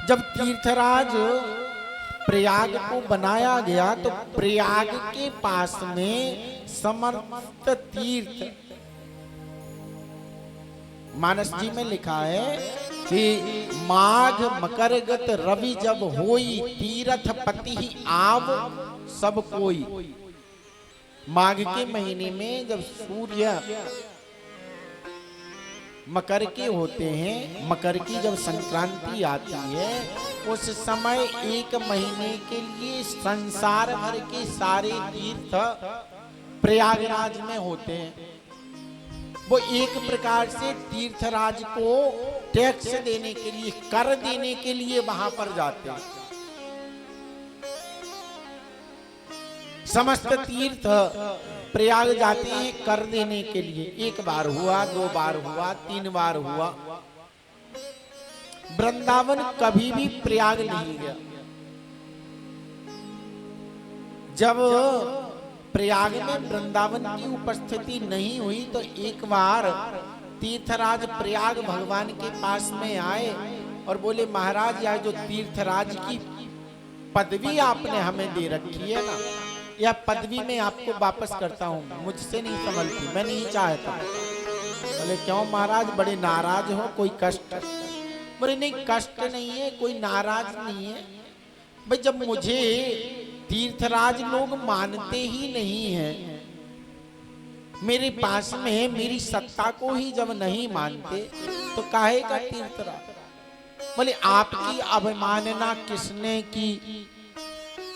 जब तीर्थराज प्रयाग को बनाया गया तो प्रयाग के पास में समस्त तीर्थ, मानस जी में लिखा है कि माघ मकरगत रवि जब होई तीर्थ पति ही आव सब कोई। माघ के महीने में जब सूर्य मकर के होते हैं, मकर की जब संक्रांति आती है, उस समय एक महीने के लिए संसार भर के सारे तीर्थ प्रयागराज में होते हैं। वो एक प्रकार से तीर्थराज को टैक्स देने के लिए, कर देने के लिए वहां पर जाते हैं। समस्त तीर्थ प्रयाग जाते हैं कर देने के लिए। एक बार हुआ, दो बार हुआ, तीन बार हुआ। वृंदावन कभी भी प्रयाग नहीं गया। जब प्रयाग में वृंदावन की उपस्थिति नहीं हुई तो एक बार तीर्थराज प्रयाग भगवान के पास में आए और बोले, महाराज यह जो तीर्थराज की पदवी आपने हमें दे रखी है ना, यह पदवी मैं आपको वापस करता हूं, मुझसे नहीं संभलती, मैं नहीं चाहता। बोले क्यों महाराज, बड़े नाराज हो, कोई कष्ट? बोले नहीं, कष्ट नहीं है, कोई नाराज नहीं है। भाई जब मुझे तीर्थराज लोग मानते ही नहीं है, मेरे पास में मेरी सत्ता को ही जब नहीं मानते तो काहे का तीर्थराज? बोले आपकी अवमानना किसने की?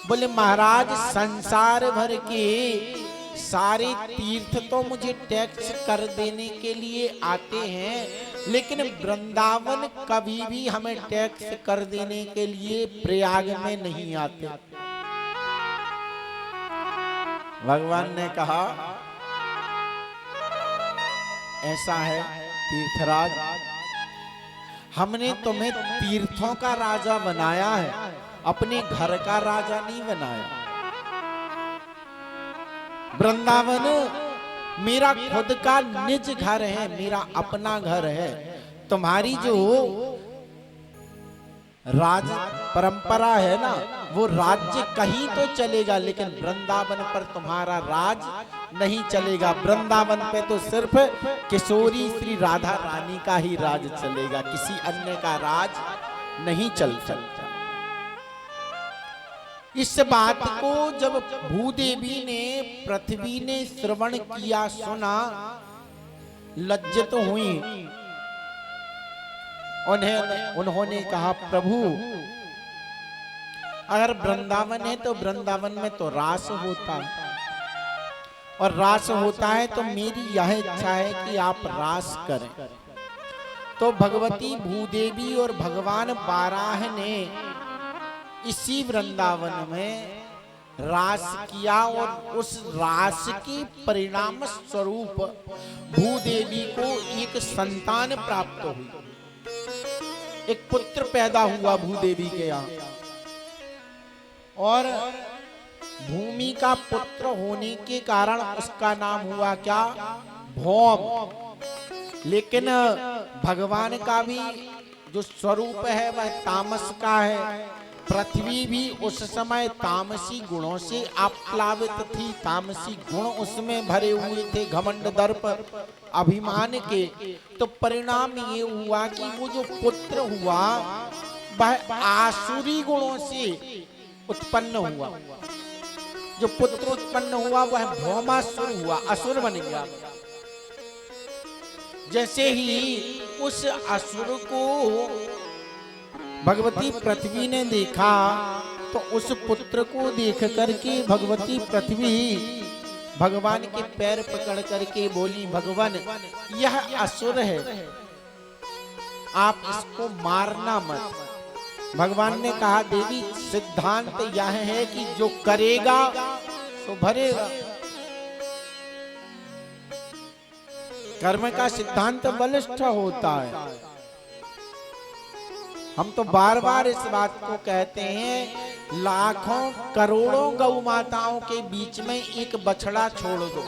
बोले महाराज संसार भर के सारे तीर्थ तो मुझे टैक्स कर देने के लिए आते हैं, लेकिन वृंदावन कभी भी हमें टैक्स कर देने के लिए प्रयाग में नहीं आते। भगवान ने कहा ऐसा है तीर्थराज, हमने तुम्हें तीर्थों का राजा बनाया है, अपने घर का राजा नहीं बनाया। वृंदावन मेरा खुद का निज घर है, मेरा अपना घर है। तुम्हारी जो राज परंपरा है ना, वो राज्य कहीं तो चलेगा, लेकिन वृंदावन पर तुम्हारा राज नहीं चलेगा। वृंदावन पे तो सिर्फ किशोरी श्री राधा रानी का ही राज चलेगा, किसी अन्य का राज नहीं चल सकता। इस बात को जब भूदेवी ने, पृथ्वी ने श्रवण किया, सुना, लज्जित हुई। उन्होंने कहा प्रभु अगर वृंदावन है तो वृंदावन में तो रास होता है, और रास होता है तो मेरी यह इच्छा है कि आप रास करें। तो भगवती भूदेवी और भगवान बाराह ने इसी वृंदावन में रास किया, और उस रास के परिणाम स्वरूप भूदेवी को एक संतान प्राप्त हुई, एक पुत्र पैदा हुआ भूदेवी के यहाँ। और भूमि का पुत्र होने के कारण उसका नाम हुआ क्या? भौम। लेकिन भगवान का भी जो स्वरूप है वह तामस का है। पृथ्वी भी उस समय तामसी गुणों से आप्लावित थी, तामसी गुण उसमें भरे हुए थे, घमंड दर्प अभिमान के। तो परिणाम ये हुआ कि वो जो पुत्र हुआ वह आसुरी गुणों से उत्पन्न हुआ। जो पुत्र उत्पन्न हुआ वह भौमासुर हुआ, असुर बन गया। जैसे ही उस असुर को भगवती पृथ्वी ने देखा तो उस पुत्र को देख करके भगवती पृथ्वी भगवान के पैर पकड़ करके बोली, भगवान यह असुर है, आप इसको मारना मत। भगवान ने कहा देवी सिद्धांत यह है कि जो करेगा तो भरेगा। कर्म का सिद्धांत बलिष्ठ होता है। हम तो बार बार इस बात को कहते हैं, लाखों करोड़ों गौ माताओं के बीच में एक बछड़ा छोड़ दो,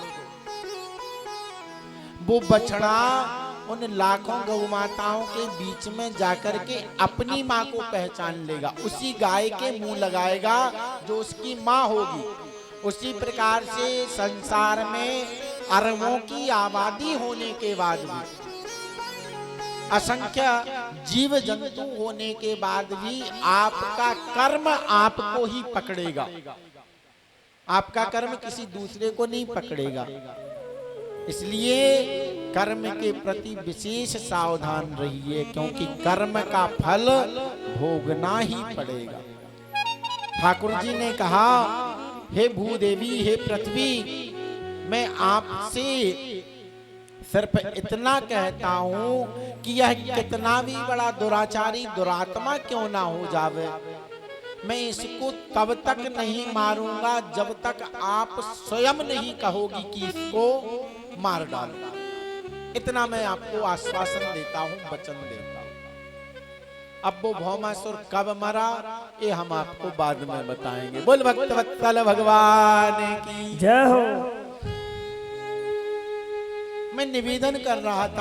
वो बछड़ा उन लाखों गौ माताओं के बीच में जाकर के अपनी माँ को पहचान लेगा, उसी गाय के मुंह लगाएगा जो उसकी माँ होगी। उसी प्रकार से संसार में अरबों की आबादी होने के बाद भी, असंख्य जीव जंतु होने के बाद भी आपका कर्म आपको ही पकड़ेगा, आपका कर्म किसी दूसरे को नहीं पकड़ेगा। इसलिए कर्म के प्रति विशेष सावधान रहिए, क्योंकि कर्म का फल भोगना ही पड़ेगा। ठाकुर जी ने कहा, हे भूदेवी, हे पृथ्वी, मैं आपसे सिर्फ इतना कहता हूं कि यह कितना भी बड़ा दुराचारी दुरात्मा क्यों ना हो जावे, मैं इसको तब तक नहीं मारूंगा जब तक आप स्वयं नहीं कहोगी कि इसको मार डालो। इतना मैं आपको आश्वासन देता हूं, वचन देता हूं। अब वो भौमासुर कब मरा ये हम आपको बाद में बताएंगे। बोल भक्त वत्सल भगवान की जय हो। मैं निवेदन कर रहा था